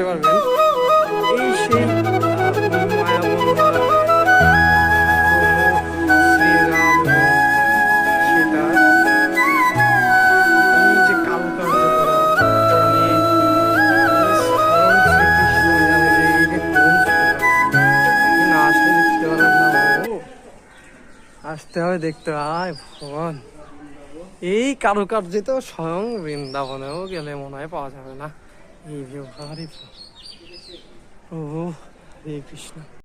পারবেন এই সেই শ্রীরাম সীতা এই যে কারুকার্যগুলো না আসলে দেখতে পারেন না বাবু, আসতে হবে দেখতে। আয় ভগবান, এই কারুকার্য তো স্বয়ং বৃন্দাবনেও গেলে মনে হয় পাওয়া যাবে না এই ব্যবহারই। ও হরে কৃষ্ণ।